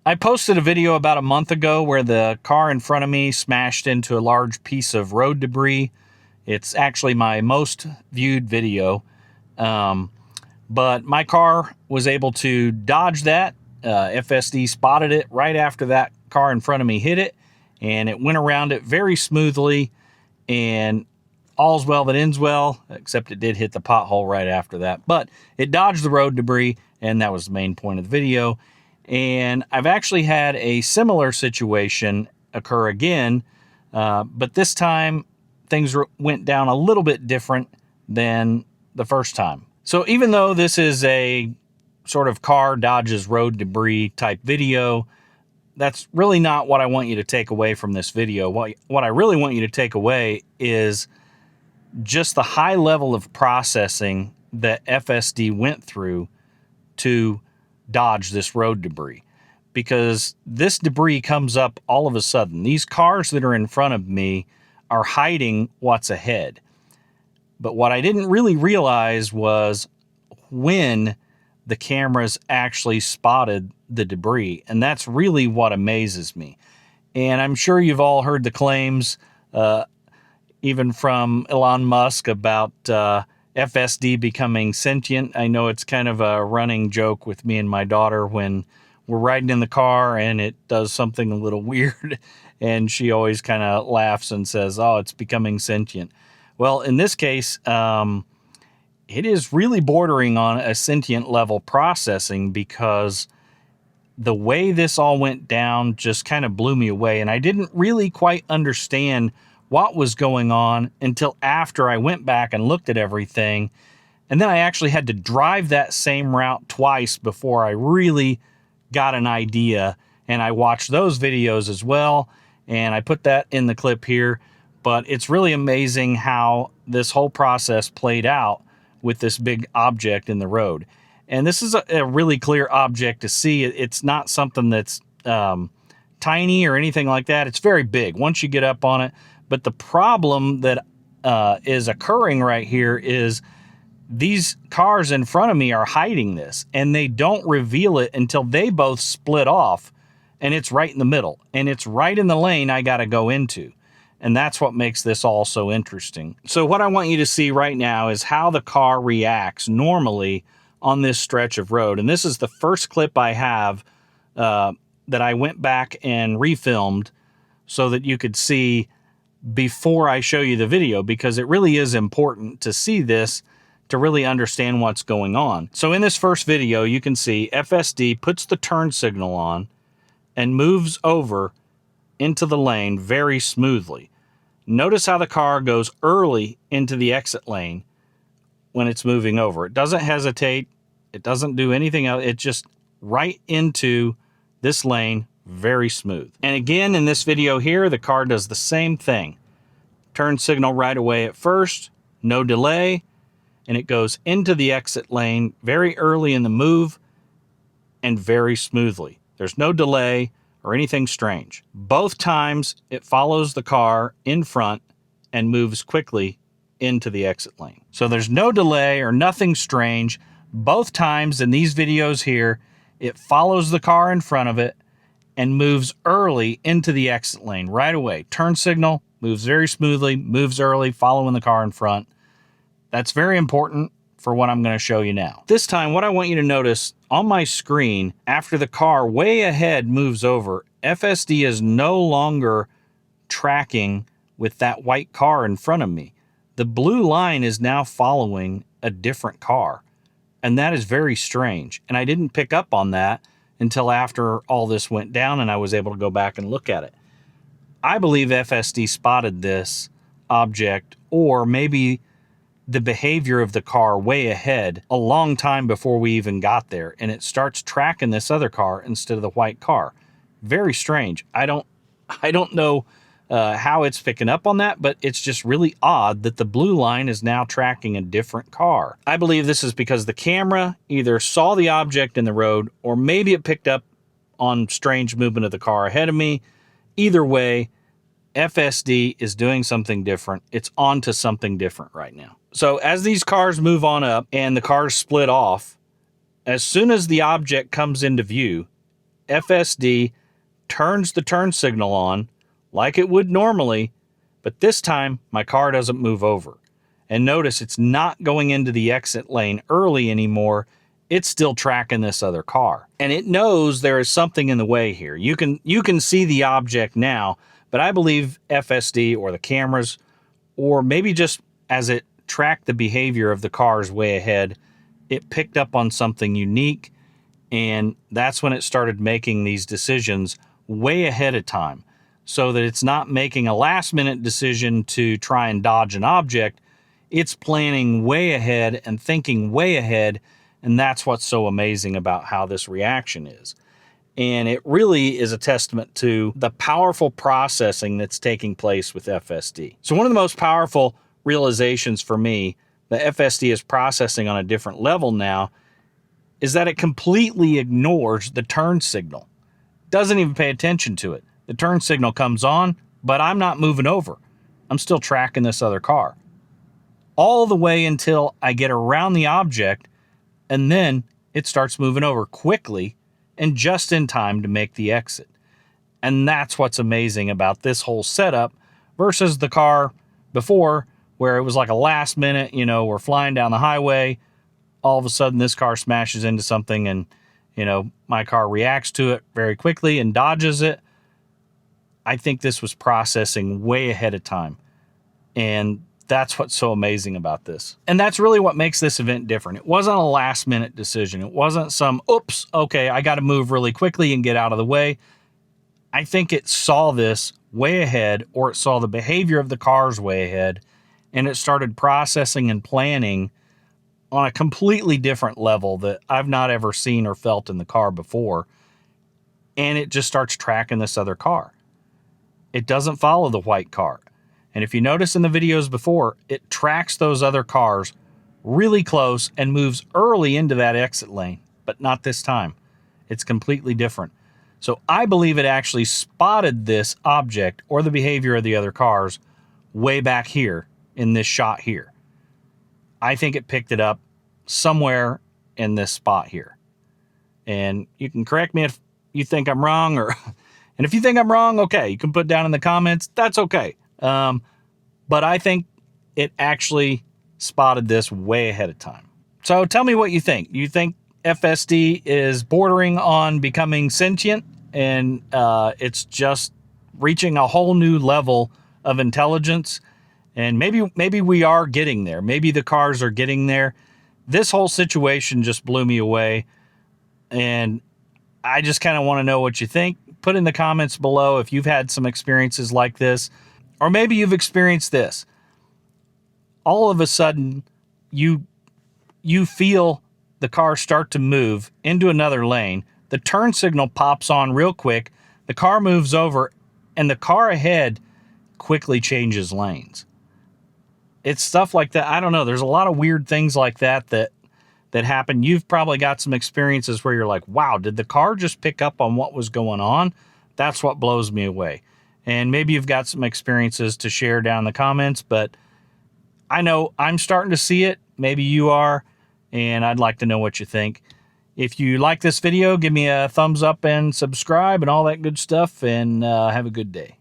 I posted a video about a month ago where the car in front of me smashed into a large piece of road debris. It's actually my most viewed video. But my car was able to dodge that. FSD spotted it right after that car in front of me hit it, and it went around it very smoothly, and all's well that ends well, except it did hit the pothole right after that. But it dodged the road debris, and that was the main point of the video. And I've actually had a similar situation occur again, but this time things went down a little bit different than the first time. So even though this is a sort of car dodges road debris type video, that's really not what I want you to take away from this video. What I really want you to take away is just the high level of processing that FSD went through to dodge this road debris, because this debris comes up all of a sudden. These cars that are in front of me are hiding what's ahead. But what I didn't really realize was when the cameras actually spotted the debris. And that's really what amazes me. And I'm sure you've all heard the claims, even from Elon Musk, about FSD becoming sentient. I know it's kind of a running joke with me and my daughter when we're riding in the car and it does something a little weird, and she always kind of laughs and says, "Oh, it's becoming sentient." Well, in this case, it is really bordering on a sentient level processing, because the way this all went down just kind of blew me away, and I didn't really quite understand what was going on until after I went back and looked at everything. And then I actually had to drive that same route twice before I really got an idea. And I watched those videos as well, and I put that in the clip here. But it's really amazing how this whole process played out with this big object in the road. And this is a really clear object to see. It's not something that's tiny or anything like that. It's very big once you get up on it. But the problem that is occurring right here is these cars in front of me are hiding this, and they don't reveal it until they both split off, and it's right in the middle, and it's right in the lane I got to go into. And that's what makes this all so interesting. So what I want you to see right now is how the car reacts normally on this stretch of road. And this is the first clip I have that I went back and refilmed so that you could see before I show you the video, because it really is important to see this to really understand what's going on. So in this first video, you can see FSD puts the turn signal on and moves over into the lane very smoothly. Notice how the car goes early into the exit lane when it's moving over. It doesn't hesitate. It doesn't do anything else. It just right into this lane, very smooth. And again, in this video here, the car does the same thing. Turn signal right away at first, no delay, and it goes into the exit lane very early in the move and very smoothly. There's no delay or anything strange. Both times it follows the car in front and moves quickly into the exit lane. So there's no delay or nothing strange. Both times in these videos here, it follows the car in front of it and moves early into the exit lane right away. Turn signal, moves very smoothly, moves early, following the car in front. That's very important for what I'm going to show you now. This time, what I want you to notice on my screen, after the car way ahead moves over, FSD is no longer tracking with that white car in front of me. The blue line is now following a different car, and that is very strange. And I didn't pick up on that until after all this went down and I was able to go back and look at it. I believe FSD spotted this object, or maybe the behavior of the car way ahead, a long time before we even got there, and it starts tracking this other car instead of the white car. Very strange. I don't know how it's picking up on that, but it's just really odd that the blue line is now tracking a different car. I believe this is because the camera either saw the object in the road, or maybe it picked up on strange movement of the car ahead of me. Either way, FSD is doing something different. It's on to something different right now. So as these cars move on up and the cars split off, as soon as the object comes into view, FSD turns the turn signal on like it would normally, but this time my car doesn't move over. And notice it's not going into the exit lane early anymore. It's still tracking this other car. And it knows there is something in the way here. You can see the object now, but I believe FSD or the cameras, or maybe just as it tracked the behavior of the cars way ahead, it picked up on something unique, and that's when it started making these decisions way ahead of time, so that it's not making a last-minute decision to try and dodge an object. It's planning way ahead and thinking way ahead, and that's what's so amazing about how this reaction is. And it really is a testament to the powerful processing that's taking place with FSD. So one of the most powerful realizations for me that FSD is processing on a different level now is that it completely ignores the turn signal. Doesn't even pay attention to it. The turn signal comes on, but I'm not moving over. I'm still tracking this other car. All the way until I get around the object, and then it starts moving over quickly and just in time to make the exit. And that's what's amazing about this whole setup versus the car before, where it was like a last minute, we're flying down the highway, all of a sudden this car smashes into something and, my car reacts to it very quickly and dodges it. I think this was processing way ahead of time. And that's what's so amazing about this. And that's really what makes this event different. It wasn't a last minute decision. It wasn't some, oops, okay, I got to move really quickly and get out of the way. I think it saw this way ahead, or it saw the behavior of the cars way ahead, and it started processing and planning on a completely different level that I've not ever seen or felt in the car before. And it just starts tracking this other car. It doesn't follow the white car. And if you notice in the videos before, it tracks those other cars really close and moves early into that exit lane, but not this time. It's completely different. So I believe it actually spotted this object or the behavior of the other cars way back here in this shot here. I think it picked it up somewhere in this spot here. And you can correct me if you think I'm wrong, and if you think I'm wrong, okay, you can put down in the comments, that's okay. But I think it actually spotted this way ahead of time. So tell me what you think. You think FSD is bordering on becoming sentient, and it's just reaching a whole new level of intelligence? And maybe we are getting there. Maybe the cars are getting there. This whole situation just blew me away. And I just kind of want to know what you think. Put in the comments below if you've had some experiences like this. Or maybe you've experienced this. All of a sudden, you feel the car start to move into another lane. The turn signal pops on real quick. The car moves over, and the car ahead quickly changes lanes. It's stuff like that. I don't know. There's a lot of weird things like that happen. You've probably got some experiences where you're like, wow, did the car just pick up on what was going on? That's what blows me away. And maybe you've got some experiences to share down in the comments, but I know I'm starting to see it. Maybe you are, and I'd like to know what you think. If you like this video, give me a thumbs up and subscribe and all that good stuff, and have a good day.